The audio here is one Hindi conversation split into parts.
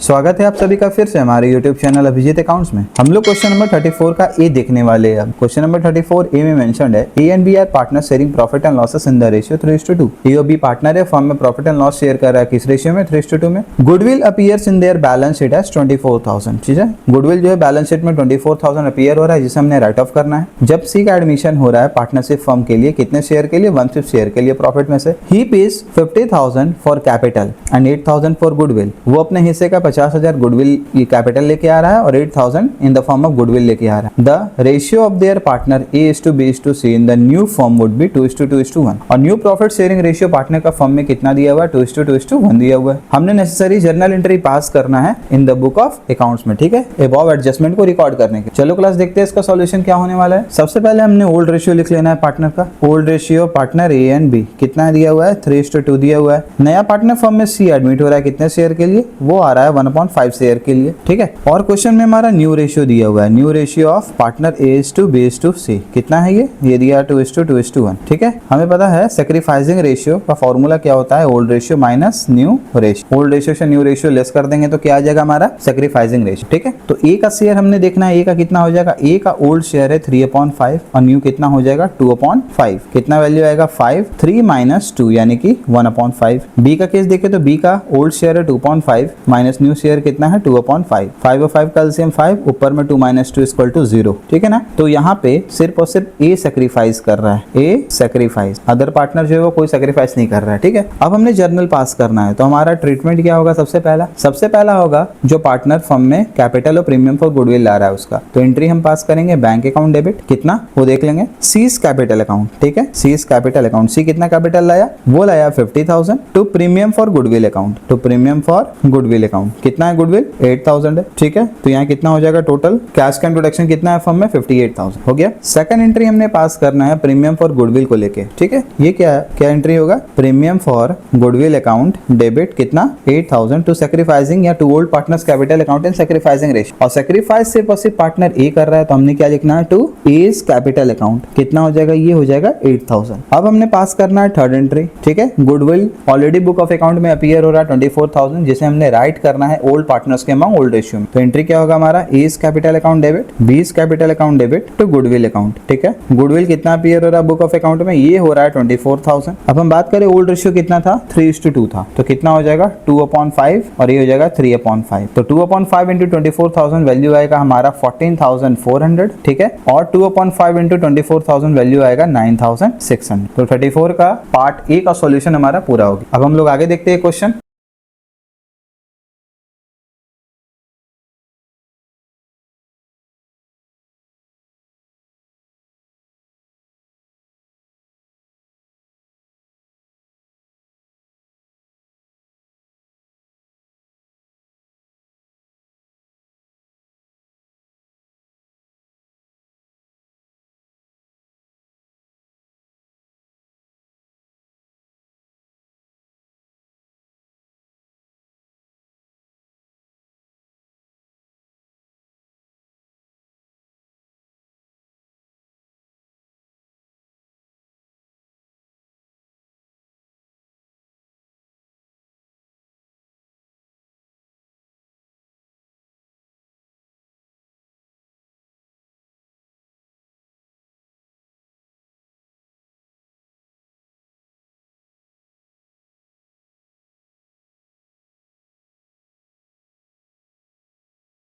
स्वागत है आप सभी का फिर से हमारे YouTube चैनल अभिजीत अकाउंट्स में। हम लोग क्वेश्चन नंबर 34 का ए देखने वाले हैं। क्वेश्चन नंबर 34 ए में मेंशन्ड है A and B are partner sharing profit and losses in the ratio 3:2। A और बी पार्टनर है, फर्म में प्रॉफिट एंड लॉस शेयर कर रहा है किस रेशियो में 3:2 में। Goodwill appears in their balance sheet as 24,000। ठीक है, गुडविल जो है बैलेंस शीट में 24,000 अपीयर हो रहा है जिसे हमने राइट ऑफ करना है। जब सी का एडमिशन हो रहा है पार्टनरशिप फर्म के लिए कितने शेयर के लिए 1/5 शेयर के लिए प्रॉफिट में से। He pays 50,000 for capital and 8,000 for goodwill. वो अपने हिस्से का 50,000 गुडविल कैपिटल लेके आ रहा है और 8,000 इन द फॉर्म ऑफ गुडविल लेके आ रहा है। The ratio of their partner A:B:C in the new form would be 2:2:1। और new profit sharing ratio partner का फॉर्म में कितना दिया हुआ है 2:2:1 दिया हुआ है। हमने नेसेसरी जर्नल एंट्री पास करना है इन द बुक ऑफ अकाउंट्स में। ठीक है, अबव एडजस्टमेंट को रिकॉर्ड करने के। चलो क्लास देखते हैं इसका सॉल्यूशन क्या होने वाला है। सबसे पहले हमने ओल्ड रेशियो लिख लेना है पार्टनर का। Old ratio partner A and B कितना दिया हुआ है 3:2 दिया हुआ है। नया पार्टनर फर्म में C एडमिट हो रहा है कितने शेयर के लिए, वो आ रहा है 1/5 शेयर के लिए। ठीक है, और क्वेश्चन में हमारा न्यू रेशियो दिया हुआ है। New ratio of partner A:B:C कितना है ये दिया 2:2:1। ठीक है, हमें पता है सैक्रिफाइसिंग रेशियो का फॉर्मूला क्या होता है, old ratio minus new ratio. Old ratio से न्यू रेशियो लेस कर देंगे तो क्या आ जाएगा हमारा सैक्रिफाइसिंग रेशियो। ठीक है, तो ए का शेयर हमने देखना है, ए का कितना हो जाएगा। ए का ओल्ड शेयर है 3/5 और न्यू कितना हो जाएगा 2/5। कितना वैल्यू आएगा 5, 3 - 2 यानी कि 1/5। बी का केस देखे तो बी का ओल्ड शेयर है 2/5 माइनस न्यू शेयर कितना है 2/5। 5 और 5 का एलसीएम 5, ऊपर में 2 - 2 = 0। ठीक है ना, तो यहाँ पे सिर्फ और सिर्फ ए सैक्रिफाइस कर रहा है, ए सैक्रिफाइस। अदर पार्टनर जो है वो कोई सैक्रिफाइस नहीं कर रहा है। ठीक है, अब हमने जर्नल पास करना है तो हमारा ट्रीटमेंट क्या होगा। सबसे पहला होगा जो पार्टनर फर्म में कैपिटल और प्रीमियम फॉर गुडविल ला रहा है उसका, तो एंट्री हम पास करेंगे बैंक अकाउंट डेबिट कितना वो देख लेंगे। सीज कैपिटल अकाउंट, ठीक है, सीज कैपिटल अकाउंट। सी कितना कैपिटल लाया, वो लाया 50,000 to premium for goodwill account. To premium for goodwill account कितना है गुडविल 8,000 है। ठीक है, तो यहाँ कितना हो जाएगा टोटल कैश का इंट्रोडक्शन कितना है फर्म में 58,000 हो गया। सेकंड एंट्री हमने पास करना है प्रीमियम फॉर गुडविल को लेके। ठीक है, ये क्या है, क्या एंट्री होगा premium for goodwill account debit कितना 8,000 टू सैक्रिफाइसिंग या to old partners capital account and sacrificing ratio. और सैक्रिफाइस सिर्फ और सिर्फ पार्टनर ए कर रहा है तो हमने क्या लिखना है टू एज कैपिटल अकाउंट कितना हो जाएगा, ये हो जाएगा 8,000। अब हमने पास करना है थर्ड एंट्री। ठीक है, goodwill already book of account में अपीयर हो रहा है 24,000 जिसे हमने राइट करना है ओल्ड पार्टनर्स के अमाउंट ओल्ड रेशियो में। तो एंट्री क्या होगा हमारा A's capital account debit, B's capital account debit to goodwill account. ठीक है, गुडविल कितना अपीयर हो रहा है बुक ऑफ अकाउंट में, ये हो रहा है 24,000। अब हम बात करें ओल्ड रेशियो कितना था 3:2 था, तो कितना हो जाएगा 2/5 और ये हो जाएगा 3/5। तो 2/5 इंटू 24,000 वैल्यू आएगा हमारा 14,400। ठीक है, और 2/5 इंटू 24,000 वैल्यू आएगा 9,600। तो 34 का पार्ट ए का सॉल्यूशन हमारा पूरा हो गया। अब हम लोग आगे देखते हैं क्वेश्चन।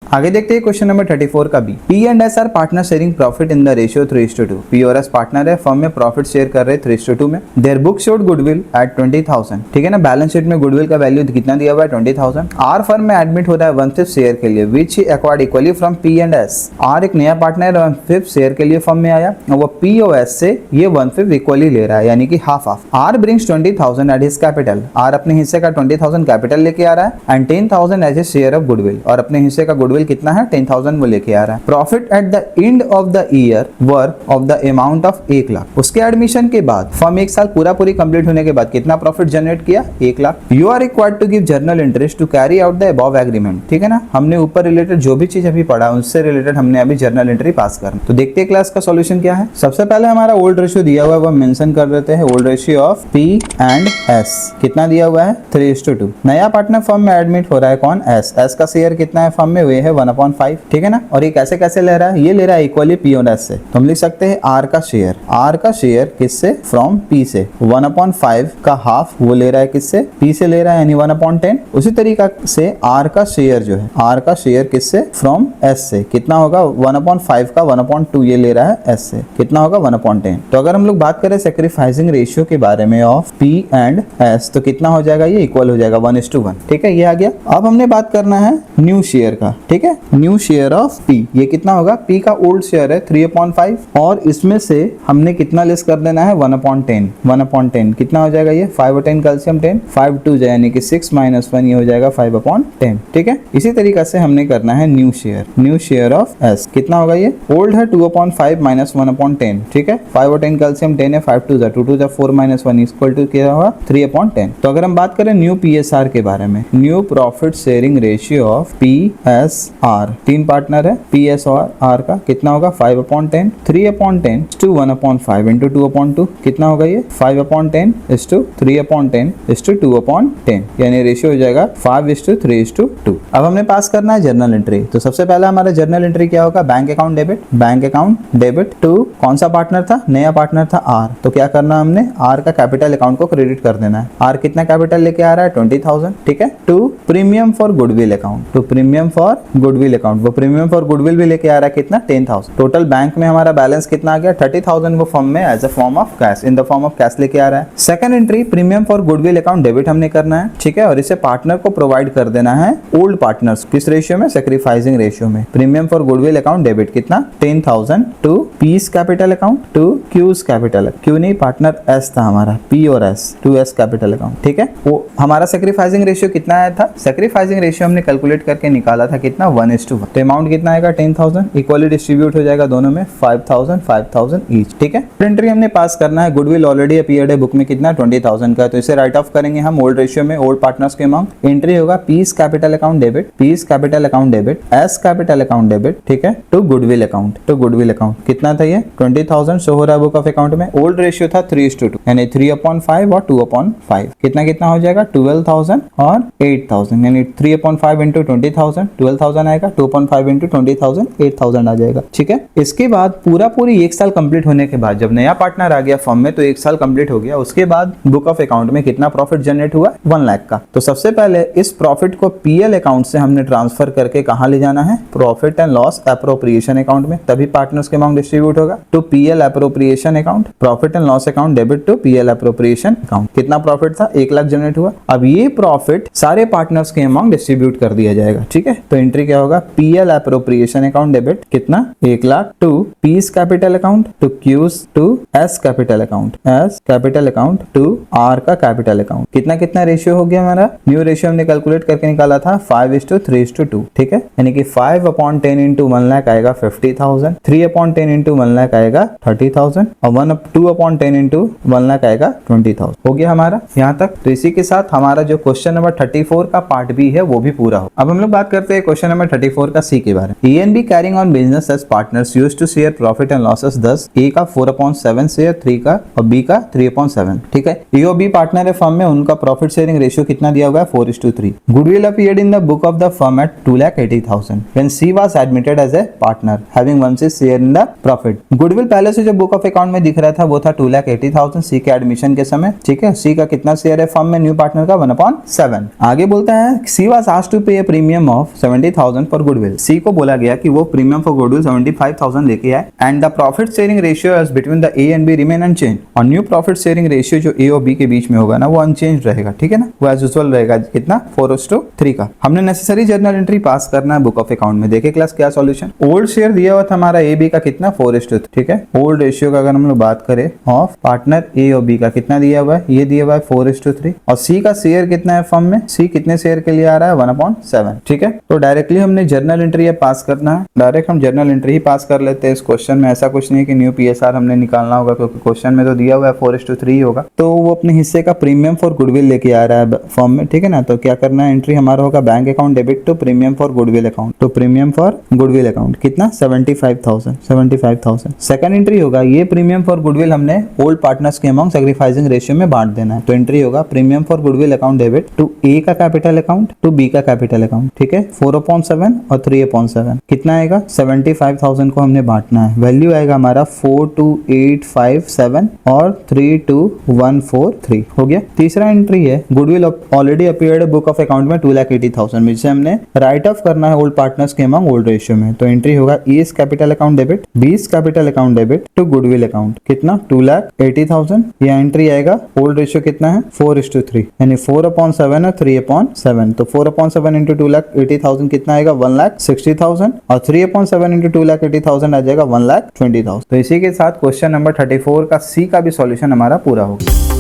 आगे देखते हैं क्वेश्चन नंबर 34 का B. P and S R partner sharing profit in the ratio 3:2। P और एस पार्टनर है, फर्म में प्रॉफिट शेयर कर रहे 3:2 में। Their book showed goodwill at 20,000। ठीक है ना, बैलेंस शीट में गुडविल का वैल्यू कितना दिया हुआ है 20,000। आर फर्म में एडमिट होता है 1/5 शेयर के लिए which he acquired equally from P and S. आर एक नया पार्टनर 1/5 शेयर के लिए फर्म में आया और वो पी और एस से ये 1/5 इक्वली ले रहा है यानी कि half half. R brings 20,000 at his capital. R अपने हिस्से का 20,000 कैपिटल लेके आ रहा है and 10,000 as a share of goodwill, और अपने हिस्से का गुडविल गुडविल कितना है 10,000 वो लेके आ रहा है। Profit at the end of the year were of the amount of 1 lakh. उसके एडमिशन के बाद फर्म 1 साल पूरी कंप्लीट होने के बाद कितना प्रॉफिट जनरेट किया 1 lakh. You are required to give journal entries to carry out the above agreement. ठीक है ना, हमने ऊपर रिलेटेड जो भी चीज अभी पढ़ा उससे रिलेटेड हमने अभी जर्नल एंट्री पास करना। तो देखते हैं क्लास का सॉल्यूशन क्या है। सबसे पहले हमारा ओल्ड रेशियो दिया हुआ है वो मेंशन कर देते हैं। Old ratio of P and S कितना दिया हुआ है 3:2। नया पार्टनर फर्म में एडमिट हो रहा है कौन S का शेयर कितना है फर्म में वे है 1/5। ठीक है ना, और ये कैसे कैसे ले रहा है, ये ले रहा है इक्वली P और S से। तो हम लिख सकते हैं R का शेयर किससे फ्रॉम P से 1/5 का हाफ वो ले रहा है किससे P से ले रहा है यानी 1/10। उसी तरीका से R का शेयर जो है R का शेयर किससे फ्रॉम S से कितना होगा 1/5 का 1/2 ये ले रहा है S से कितना होगा 1/10। तो अगर हम लोग बात करें सेक्रीफाइसिंग रेशियो के बारे में ऑफ P एंड S तो कितना हो जाएगा, ये इक्वल हो जाएगा 1:1। ठीक है, ये आ गया। अब हमने बात करना है न्यू शेयर का। ठीक है, न्यू शेयर ऑफ P ये कितना होगा, P का ओल्ड शेयर है 3/5 और इसमें से हमने कितना लेस कर देना है 1/10 कितना हो जाएगा ये 5 और 10 कैल्शियम 10 5 2 यानी कि 6 - 1 ये हो जाएगा 5/10। ठीक है, इसी तरीका से हमने करना है न्यू शेयर ऑफ S कितना होगा, ये ओल्ड है 2/5 - 1/10। ठीक है, 5 और 10 कैल्शियम 10 है 5 2 2 4 - 1 इक्वल टू क्या होगा 3/10। तो अगर हम बात करें न्यू PSR के बारे में, new profit sharing ratio of PSR, 3 partner है PS और R का कितना होगा 5/10 3/10 to 1/5 into 2/2 कितना होगा ये 5/10 is to 3/10 is to 2/10 यानी रेशियो हो जाएगा 5:3:2। अब हमने पास करना है जर्नल एंट्री। तो सबसे पहला हमारा जर्नल एंट्री क्या होगा, बैंक अकाउंट डेबिट टू कौन सा पार्टनर था, नया पार्टनर था R। तो क्या करना हमने R का कैपिटल अकाउंट को क्रेडिट कर देना है। R कितना कैपिटल लेके आ रहा है 20,000। ठीक है, to premium for goodwill account वो प्रीमियम फॉर गुडविल भी लेके आ रहा है कितना 10,000। टोटल बैंक में हमारा बैलेंस कितना आ गया 30,000 वो फर्म में as a form of cash in the form of cash लेके आ रहा है। Second entry premium for goodwill account debit हमने करना है। ठीक है, और इसे पार्टनर को प्रोवाइड कर देना है ओल्ड पार्टनर्स किस रेशियो में, सेक्रीफाइसिंग रेशियो में। Premium for goodwill account debit कितना 10,000 to P's capital account to Q's capital, Q नहीं पार्टनर S था हमारा P और S to S capital account. ठीक है, वो हमारा सेक्रीफाइसिंग रेशियो कितना आया था, सेक्रीफाइसिंग रेशियो हमने कैलकुलेट करके निकाला था कितना 1:1। तो अमाउंट कितना आएगा 10,000 इक्वली डिस्ट्रीब्यूट हो जाएगा दोनों में 5,000 ईच। ठीक है, एंट्री हमने पास करना है। गुडविल ऑलरेडी अपीयर्ड है बुक में कितना 20,000 का, तो इसे राइट ऑफ करेंगे हम ओल्ड रेशियो में ओल्ड पार्टनर्स के अमाउंट। एंट्री होगा P's capital account debit S capital account debit. ठीक है, टू गुडविल अकाउंट कितना था ये 20,000 शो हो रहा है बुक ऑफ अकाउंट में। ओल्ड रेशियो था 3:2 यानी 3/5 और 2/5 कितना हो जाएगा 12,000 और 8,000 यानी 3/5 इंटू 20,000 12,000 आएगा 2/5 इंटू 20,000 8,000 आ जाएगा। ठीक है, इसके बाद पूरी 1 साल कंप्लीट होने के बाद जब नया पार्टनर आ गया फर्म में तो 1 साल कंप्लीट हो गया। उसके बाद बुक ऑफ अकाउंट में कितना प्रॉफिट जनरेट हुआ 1 लाख का। तो सबसे पहले इस प्रॉफिट को PL अकाउंट से हमने ट्रांसफर करके कहां ले जाना है, profit and loss appropriation account में, तभी पार्टनर्स के अमाउंट डिस्ट्रीब्यूट होगा to PL appropriation account, profit and loss account debit to PL appropriation account. कितना प्रॉफिट था 1 लाख जनरेट हुआ। अब ये प्रॉफिट सारे पार्टनर्स के अमाउंट डिस्ट्रीब्यूट कर दिया जाएगा। ठीक है, तो एंट्री क्या होगा PL एप्रोप्रिएशन अकाउंट डेबिट कितना 1 lakh to P's capital account to Q's to S capital account to R का कैपिटल अकाउंट। कितना रेशियो हो गया हमारा, न्यू रेशियो हमने कैलकुलेट करके निकाला था 5:3:2। ठीक है, यानी कि 5/10 इंटू 1 लाख आएगा 50,000, 3/10 इंटू 1 लाख आएगा 30,000 और 2/10 इंटू 1 लाख आएगा 20,000। हो गया हमारा यहाँ तक। तो इसी के साथ हमारा जो क्वेश्चन नंबर 34 का पार्ट बी है वो भी पूरा हो। अब हम लोग बात करते हैं क्वेश्चन नंबर 34 का सी के बारे में। E&B carrying on business as partners used to share profit and losses 10, A का 4/7 शेयर 3 का और B का 3/7। ठीक है, EOB पार्टनर है फर्म में, उनका प्रॉफिट शेयरिंग रेशियो कितना दिया हुआ है 4:3। Goodwill appeared in the book of the firm at 2,80,000 when C was admitted as a partner having 1 share in the profit. Goodwill पहले से जो बुक ऑफ अकाउंट में दिख रहा था वो था 2,80,000 C के एडमिशन के समय। ठीक है, C का कितना शेयर है फर्म में न्यू पार्टनर का 1/7। आगे बोलता है C was asked to pay a premium of 70,000 for goodwill। C को बोला गया कि वो प्रीमियम फॉर गुडविल 75,000 लेके आए and the profit sharing ratio as between the A and B remain unchanged. और न्यू प्रॉफिट शेयरिंग रेशियो जो A और B के बीच में होगा ना वो अनचेंज रहेगा। ठीक है ना, वो एज यूजुअल रहेगा कितना 4:3 का। हमने नेसेसरी जर्नल एंट्री पास करना है बुक ऑफ अकाउंट में। देखे क्लास क्या सॉल्यूशन। ओल्ड शेयर दिया हुआ था हमारा A B का कितना 4:3। ठीक है, ओल्ड रेशियो का अगर हम लोग बात करें ऑफ पार्टनर A और B का कितना दिया हुआ है, ये दिया हुआ है 4:3 और C का शेयर कितना है फर्म में, C कितने शेयर के लिए आ रहा है 1/7। ठीक है, तो डायरेक्टली डायरेक्टली हमने जर्नल एंट्री ये पास करना है, डायरेक्ट हम जर्नल एंट्री ही पास कर लेते हैं। इस क्वेश्चन में ऐसा कुछ नहीं है कि न्यू पीएसआर हमने निकालना होगा, क्योंकि क्वेश्चन में तो दिया हुआ है 4:3 होगा। तो वो अपने हिस्से का प्रीमियम फॉर गुडविल लेके आ रहा है फॉर्म में, ठीक है ना। तो क्या करना है, एंट्री हमारा होगा bank account debit to premium for goodwill account. तो प्रीमियम फॉर गुडविल अकाउंट कितना 75,000। सेकंड एंट्री होगा, ये प्रीमियम फॉर गुडविल हमने ओल्ड पार्टनर्स के अमाउंट सैक्रिफाइसिंग रेशियो में बांट देना है। तो एंट्री होगा premium for goodwill account debit to A का कैपिटल अकाउंट टू बी का कैपिटल अकाउंट, ठीक है। 4/7 और 3/7 कितना आएगा, 75,000 को हमने बांटना है। वैल्यू आएगा हमारा 42857 और 32143 हो गया। तीसरा एंट्री है, goodwill already appeared book of account में 2,80,000 में, जिसे हमने राइट ऑफ करना है ओल्ड पार्टनर्स के अमाउंट ओल्ड रेशियो में। तो एंट्री होगा A's capital account debit B's capital account debit to goodwill account कितना 2,80,000। यह एंट्री आएगा, ओल्ड रेशियो कितना है 4:3, यानी 4/7 और 3/7। तो 4/7 इंटू 2,80,000 कितना आएगा 1,60,000 और 3/7 इंटू 2,80,000 आ जाएगा 1,20,000। तो इसी के साथ क्वेश्चन नंबर 34 का सी का भी सॉल्यूशन हमारा पूरा हो गया।